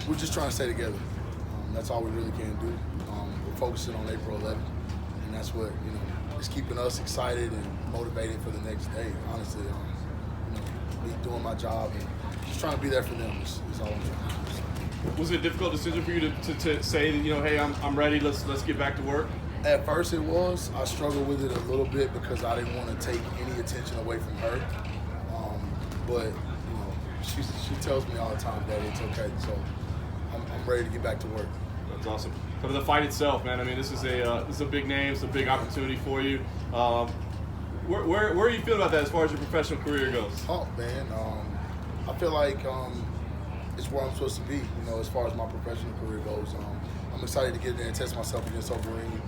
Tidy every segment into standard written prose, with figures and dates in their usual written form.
we're just trying to stay together. That's all we really can do. We're focusing on April 11th, and that's what is keeping us excited and motivated for the next day. Honestly, me doing my job and just trying to be there for them is all I'm trying to do. Was it a difficult decision for you to say that, hey, I'm ready, let's get back to work? At first it was. I struggled with it a little bit because I didn't want to take any attention away from her. But she tells me all the time that it's okay. So I'm ready to get back to work. That's awesome. So the fight itself, man. I mean, this is a big name. It's a big opportunity for you. Where are you feeling about that as far as your professional career goes? Oh man, I feel like it's where I'm supposed to be. As far as my professional career goes. I'm excited to get in there and test myself against Overeem.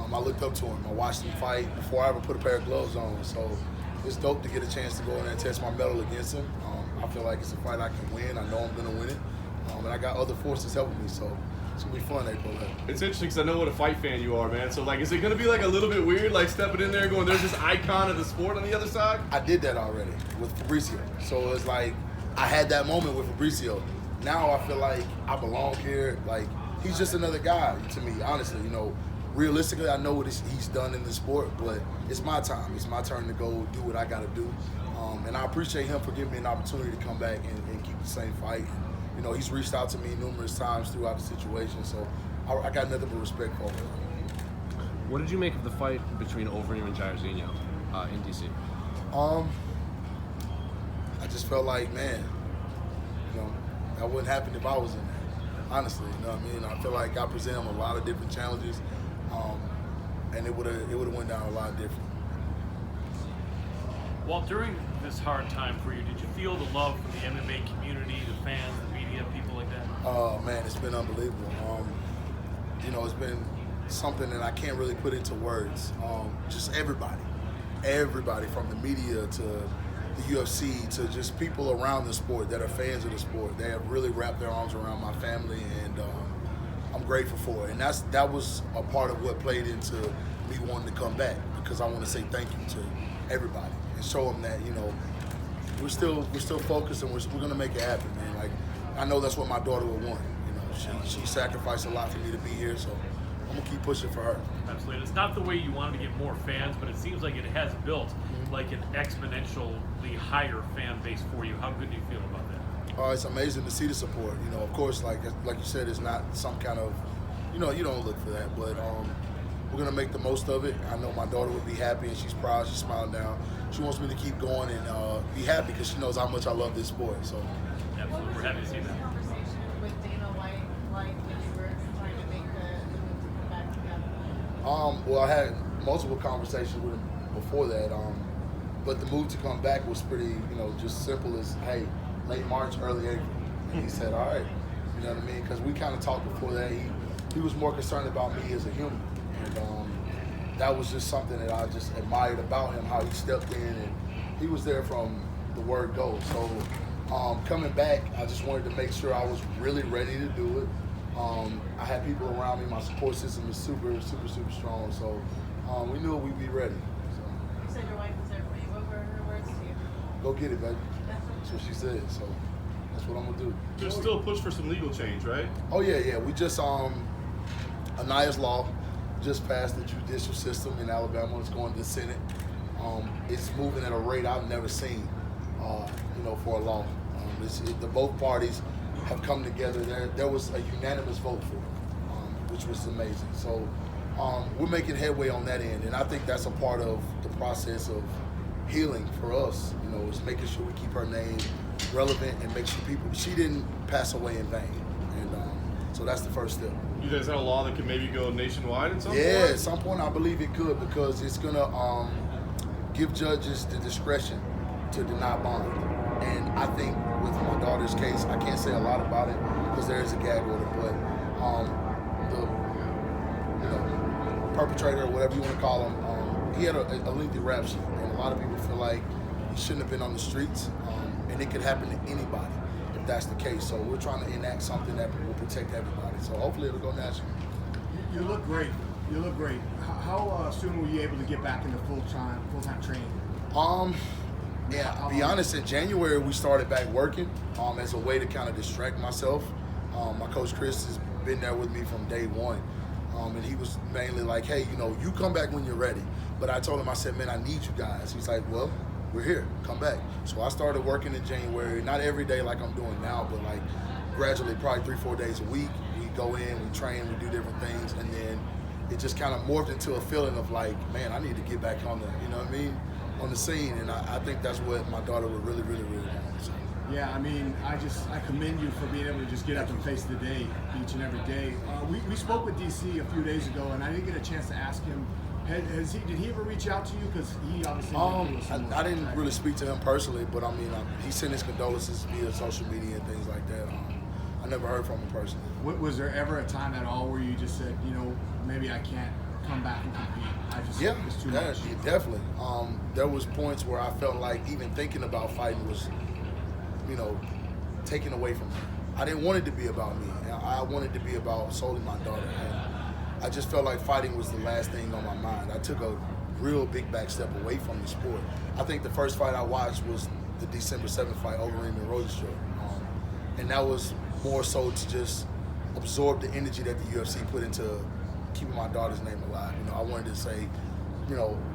I looked up to him. I watched him fight before I ever put a pair of gloves on. So it's dope to get a chance to go in there and test my mettle against him. I feel like it's a fight I can win. I know I'm going to win it. And I got other forces helping me. So it's going to be fun, April 11th. It's interesting because I know what a fight fan you are, man. So, is it going to be a little bit weird, stepping in there and going, there's this icon of the sport on the other side? I did that already with Fabricio. So it's I had that moment with Fabricio. Now I feel like I belong here. He's just another guy to me, honestly. Realistically, I know what he's done in the sport, but it's my time. It's my turn to go do what I got to do. And I appreciate him for giving me an opportunity to come back and keep the same fight. He's reached out to me numerous times throughout the situation, so I got nothing but respect for him. What did you make of the fight between Overeem and Jairzinho in D.C.? I just felt like, man, that wouldn't happen if I was in there. Honestly, I feel like I present him a lot of different challenges, and it would have went down a lot different. Walt, during this hard time for you, did you feel the love from the MMA community, the fans, the media, people like that? Oh man, it's been unbelievable. It's been something that I can't really put into words. Just everybody from the media to the UFC to just people around the sport that are fans of the sport. They have really wrapped their arms around my family, and I'm grateful for it. And that was a part of what played into me wanting to come back, because I want to say thank you to everybody and show them that we're still focused and we're going to make it happen, man. I know that's what my daughter would want. She sacrificed a lot for me to be here, so I'm gonna keep pushing for her. Absolutely. It's not the way you wanted to get more fans, but it seems like it has built an exponentially higher fan base for you. How good do you feel about that? It's amazing to see the support. Of course, like you said, it's not some kind of, you don't look for that, but we're gonna make the most of it. I know my daughter would be happy, and she's proud. She's smiling down. She wants me to keep going and be happy because she knows how much I love this sport. So, absolutely, we're happy to see that. Well, I had multiple conversations with him before that, but the move to come back was pretty, just simple as, hey, late March, early April. And he said, all right, you know what I mean? Because we kind of talked before that. He was more concerned about me as a human. And that was just something that I just admired about him, how he stepped in, and he was there from the word go. So coming back, I just wanted to make sure I was really ready to do it. I had people around me. My support system is super, super, super strong. So we knew we'd be ready. So. You said your wife was there for you. What were her words to you? Go get it, baby. That's what she said. So that's what I'm gonna do. There's still a push for some legal change, right? Oh yeah. We just Aniah's law just passed the judicial system in Alabama. It's going to the Senate. It's moving at a rate I've never seen. For a law. Both parties have come together. There was a unanimous vote for it, which was amazing. So we're making headway on that end, and I think that's a part of the process of healing for us. Is making sure we keep her name relevant and make sure she didn't pass away in vain, and so that's the first step. You guys have a law that can maybe go nationwide at some point? Yeah, at some point I believe it could, because it's gonna give judges the discretion to deny bond. And I think with my daughter's case, I can't say a lot about it because there is a gag order, but the perpetrator, or whatever you want to call him, he had a lengthy rap sheet, and a lot of people feel like he shouldn't have been on the streets, and it could happen to anybody if that's the case. So we're trying to enact something that will protect everybody. So hopefully it'll go national. You look great. How soon were you able to get back into full-time training? Yeah, to be honest, in January we started back working as a way to kind of distract myself. My coach Chris has been there with me from day one. And he was mainly like, hey, you come back when you're ready. But I told him, I said, man, I need you guys. He's like, well, we're here, come back. So I started working in January, not every day like I'm doing now, but like gradually, probably 3-4 days a week. We go in, we train, we do different things, and then it just kind of morphed into a feeling of like, man, I need to get back on the scene. And I think that's what my daughter would really, really, really want. So. Yeah, I mean, I commend you for being able to just get up and face the day each and every day. We spoke with DC a few days ago, and I didn't get a chance to ask him. Did he ever reach out to you? Because he obviously. I didn't really speak to him personally, but I mean, he sent his condolences via social media and things like that. I never heard from him personally. Was there ever a time at all where you just said, maybe I can't come back and compete? It's too much. Yeah, definitely. There was points where I felt like even thinking about fighting was, taken away from me. I didn't want it to be about me. I wanted to be about solely my daughter. And I just felt like fighting was the last thing on my mind. I took a real big back step away from the sport. I think the first fight I watched was the December 7th fight, Overeem and Rosenstruck. And that was more so to just absorb the energy that the UFC put into keeping my daughter's name alive. I wanted to say,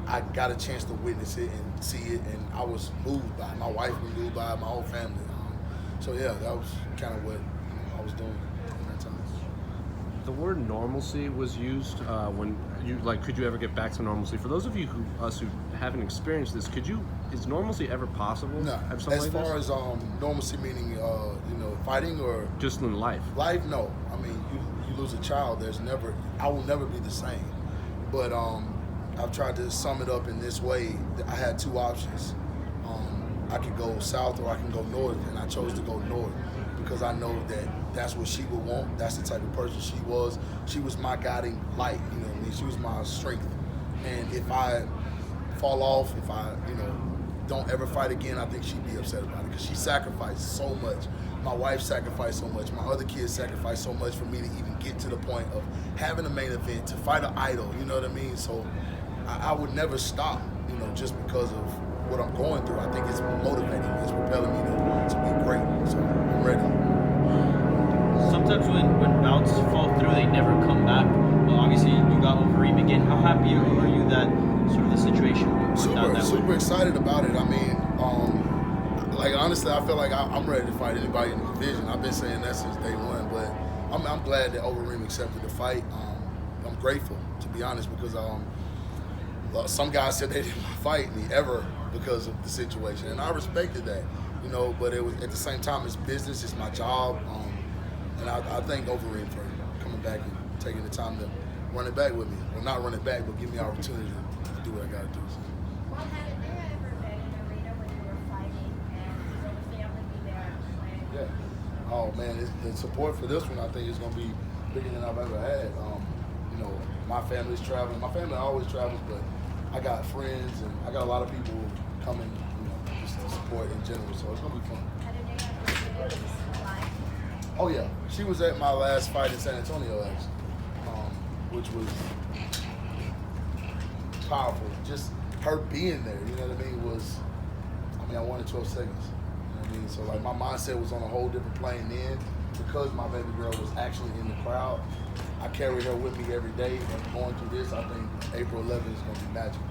I got a chance to witness it and see it, and I was moved by it. My wife was moved by it, my whole family. So yeah, that was kind of what I was doing at that time. The word normalcy was used when you could you ever get back to normalcy? For those of you who haven't experienced this, is normalcy ever possible? No. As far as normalcy meaning, fighting or just in life. Life, no. I mean, you lose a child. I will never be the same. But I've tried to sum it up in this way. I had two options. I could go south or I can go north, and I chose to go north because I know that that's what she would want. That's the type of person she was. She was my guiding light, She was my strength. And if I fall off, if I, don't ever fight again, I think she'd be upset about it because she sacrificed so much. My wife sacrificed so much. My other kids sacrificed so much for me to even get to the point of having a main event, to fight an idol, you know what I mean? So I would never stop, just because of what I'm going through. I think it's motivating me, it's propelling me to be great. So I'm ready. Sometimes when bouts fall through, they never come back. Well, obviously, you got Overeem again. How happy are you that sort of the situation worked out that way? Super excited about it. I mean, honestly, I feel like I'm ready to fight anybody in the division. I've been saying that since day one, but I'm glad that Overeem accepted the fight. I'm grateful, to be honest, because some guys said they didn't want to fight me ever because of the situation, and I respected that, but it was at the same time, it's business, it's my job, and I thank Overeem for coming back and taking the time to run it back with me. Well, not run it back, but give me the opportunity to do what I got to do. Well, had there ever been an arena when you were fighting and will the family be there playing? Yeah. Oh man, the support for this one I think is going to be bigger than I've ever had. My family's traveling. My family always travels, but I got friends and I got a lot of people coming, just to support in general. So it's going to be fun. Had Aniah Blanchard alive? Oh yeah, she was at my last fight in San Antonio actually, which was powerful. Just her being there, you know what I mean, I wanted 12 seconds. You know what I mean? So my mindset was on a whole different plane then because my baby girl was actually in the crowd. I carried her with me every day, and going through this, I think April 11th is going to be magical.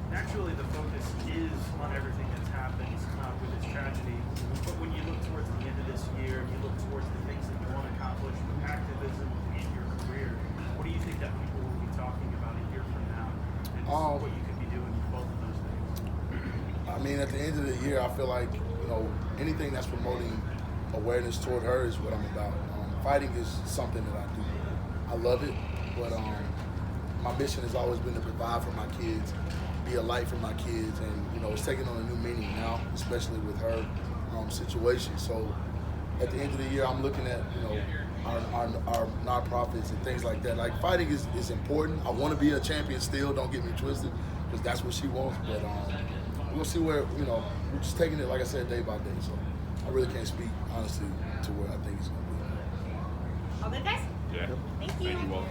Naturally, the focus is on everything that's happened with this tragedy. But when you look towards the end of this year, and you look towards the things that you want to accomplish with activism in your career, what do you think that people will be talking about a year from now, and what you could be doing with both of those things? I mean, at the end of the year, I feel like anything that's promoting awareness toward her is what I'm about. Fighting is something that I do. I love it, but my mission has always been to provide for my kids, be a light for my kids, and it's taking on a new meaning now, especially with her situation. So at the end of the year, I'm looking at our nonprofits and things like that. Like fighting is important. I want to be a champion still. Don't get me twisted, because that's what she wants. But we'll see where we're just taking it, like I said, day by day. So I really can't speak honestly to where I think it's going to be. All good, guys? Yeah. Thank you. Thank you, Walt.